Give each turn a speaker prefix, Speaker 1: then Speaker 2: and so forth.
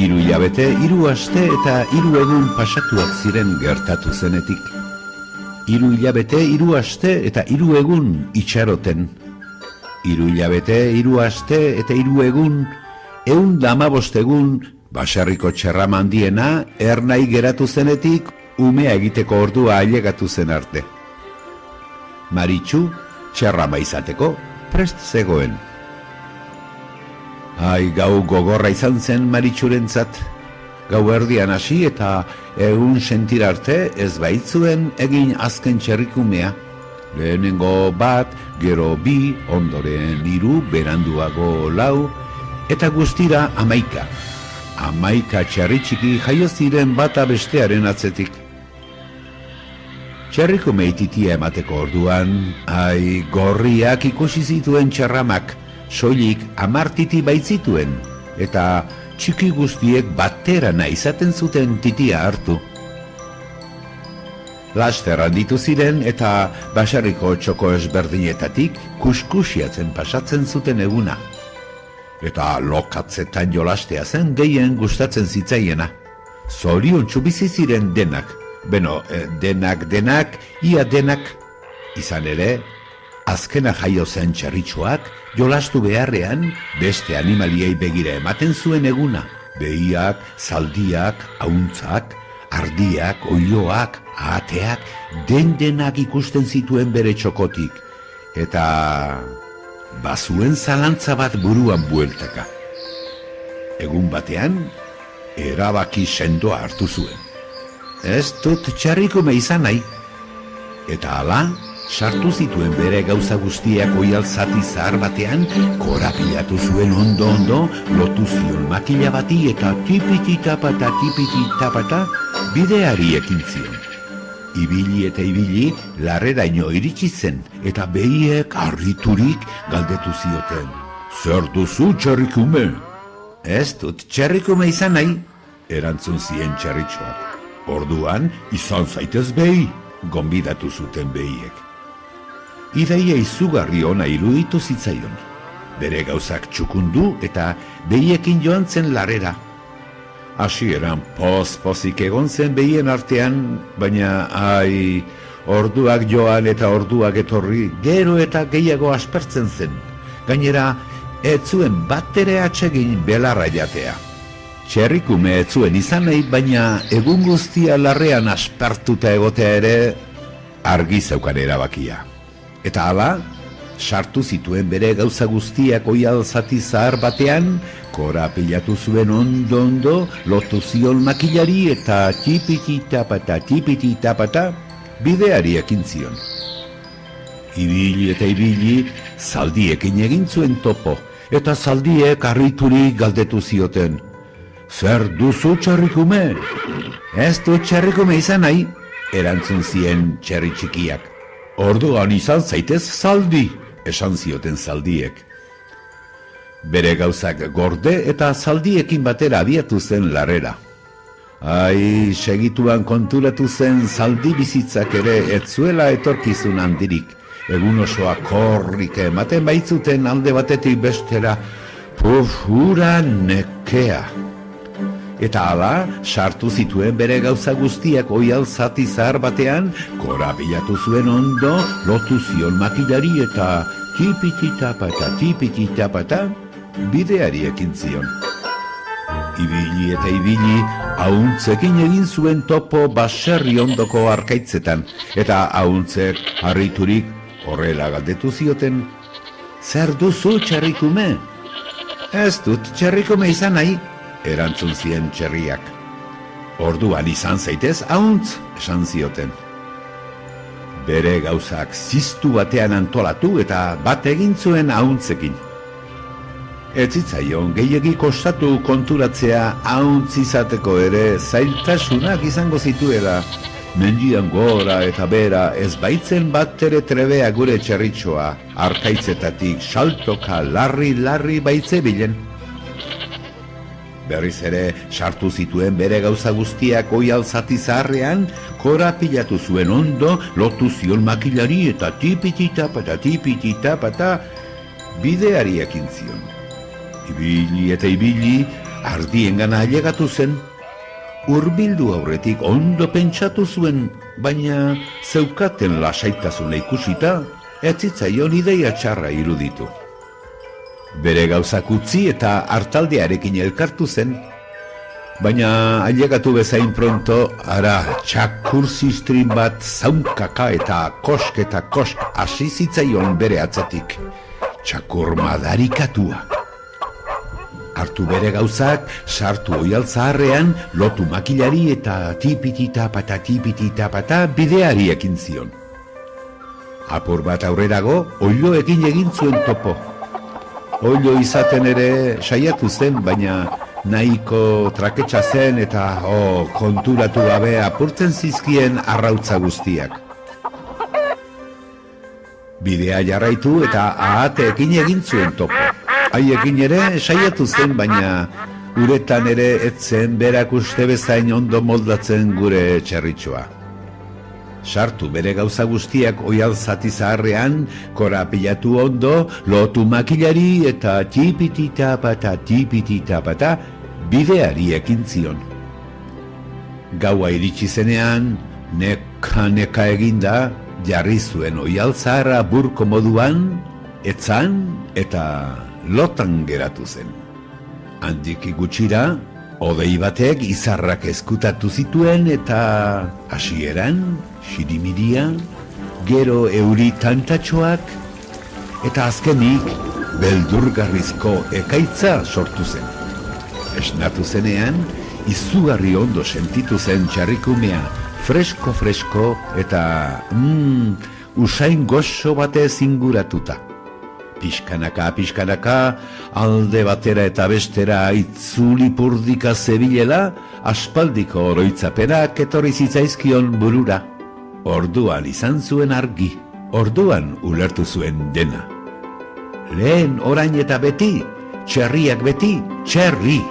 Speaker 1: 3 hilabete, 3 aste eta 3 egun pasatuak ziren gertatu zenetik. 3 hilabete, 3 aste eta 3 egun itxaroten. 3 hilabete, 3 aste eta 3 egun, 115 egun, Basarriko txerrama handiena, ernai geratu zenetik, umea egiteko ordua ailegatu zen arte. Maritxu, txerrama izateko, prest zegoen. Ai, gau gogorra izan zen Maritxurentzat. Gau erdian hasi eta egun sentir arte ez baitzuen egin azken txerrikumea. Lehenengo bat, gero 2, ondoren 3, beranduago 4, eta guztira 11. 11 txerri txiki jaio ziren bata bestearen atzetik. Txerrikume ititia emateko orduan, ai, gorriak ikusi zituen txerramak, soilik 10 titi baitzituen, eta txiki guztiek baterana izaten zuten titia hartu. Laster handitu ziren eta Basarriko txoko ezberdinetatik kuskusiatzen pasatzen zuten eguna. Eta lokatzetan jolastea zen gehien gustatzen zitzaiena. Zoriontsu bizi ziren denak. Beno, denak, ia denak. Izan ere, azkena jaio zen txerritxoak jolastu beharrean beste animaliei begira ematen zuen eguna. Behiak, zaldiak, auntzak, ardiak, oiloak, ahateak, denak ikusten zituen bere txokotik. Eta bazuen zalantza bat buruan bueltaka. Egun batean, erabaki sendoa hartu zuen. Ez dut txerrikume izan nahi. Eta hala, sartu zituen bere gauza guztiak oial zati zahar batean, korapilatu zuen ondo, lotu zion makila bati eta tipiti-tapata, bideari ekin zion. Ibili eta ibili, larreraino iritsi zen, eta behiek harriturik galdetu zioten. Zer duzu txerrikume? Ez dut txerrikume izan nahi, erantzun zien txerritxoak. Orduan, izan zaitez behi, gonbidatu zuten behiek. Ideia izugarri ona iruditu zitzaion. Bere gauzak txukundu eta behiekin joan zen larrera. Hasieran pozik egon zen behien artean, baina orduak joan eta orduak etorri, gero eta gehiago aspertzen zen. Gainera, ez zuen bat ere atsegin belarra jatea. Txerrikume ez zuen izan nahi, baina egun guztia larrean aspertuta egotea ere argi zeukan erabakia. Eta hala, sartu zituen bere gauza guztiak oial zati zahar batean, korapilatu zuen ondo, lotu zion makilari eta tipiti-tapata, bideari ekin zion. Ibili eta ibili, zaldiekin egin zuen topo, eta zaldiek harriturik galdetu zioten. Zer duzu txerrikume? Ez du txerrikume izan nahi, erantzun zien txerri txikiak. Orduan izan zaitez zaldi, esan zioten zaldiek. Bere gauzak gorde eta zaldiekin batera abiatu zen larrera. Ai, segituan konturatu zen zaldi bizitzak ere ez zuela etorkizun handirik. Egun osoa korrik ematen baitzuten alde batetik bestera, hura nekea. Eta hala, sartu zituen bere gauza guztiak oial zati zahar batean, korapilatu zuen ondo, lotu zion makilari eta tipiti-tapata, bideari ekin zion. Ibili eta ibili, ahuntzekin egin zuen topo baserri ondoko arkaitzetan, eta ahuntzek harriturik horrela galdetu zioten. Zer duzu txerrikume? Ez dut txerrikume izan nahi, erantzun zien txerriak. Orduan izan zaitez ahuntz, esan zioten. Bere gauzak ziztu batean antolatu eta bat egin zuen ahuntzekin. Ez zitzaion gehiegi kostatu konturatzea ahuntz izateko ere zailtasunak izango zituela. Mendian gora eta bera ez baitzen bat ere trebea gure txerritxoa, arkaitzetatik saltoka larri baitze bilen. Berriz ere, sartu zituen bere gauza guztiak oial zati zaharrean, korapilatu zuen ondo, lotu zion makilari eta tipiti-tapata, bideari ekin zion. Ibili eta ibili, ardiengana ailegatu zen. Hurbildu aurretik ondo pentsatu zuen, baina zeukaten lasaitasuna ikusita, ez zitzaion ideia txarra iruditu. Bere gauzak utzi eta hartaldearekin elkartu zen, baina ailegatu bezain pronto, ara txakur zistrin bat zaunkaka eta kosk hasi zitzaion bere atzetik. Txakur madarikatua. Hartu bere gauzak, sartu oial zaharrean, lotu makilari eta tipitita-pata bideari ekin zion. Apur bat aurrerago, oiloekin egin zuen topo. Oilo izaten ere saiatu zen, baina nahiko traketsa zen eta konturatu gabe apurtzen zizkien arrautza guztiak. Bidea jarraitu eta ahateekin egin zuen topo. Haiekin ere saiatu zen, baina uretan ere etzen berak uste bezain ondo moldatzen gure txerritxoa. Sartu bere gauza guztiak oial zati zaharrean, korapilatu ondo, lotu makilari eta tipitita-pata bideari ekin zion. Gaua iritsi zenean, neka eginda, jarri zuen oial zaharra burko moduan, etzan eta lotan geratu zen. Handik gutxira, hodei batek izarrak ezkutatu zituen eta hasieran, xirimiria, gero euri tantatxoak, eta azkenik beldurgarrizko ekaitza sortu zen. Esnatu zenean, izugarri ondo sentitu zen txarrikumea, fresko eta usain goxo batez inguratuta. Pixkanaka, alde batera eta bestera itzulipurdika zebilela, aspaldiko oroitzapenak etorri zitzaizkion burura. Orduan izan zuen argi, orduan ulertu zuen dena. Lehen orain eta beti, txerriak beti, txerri!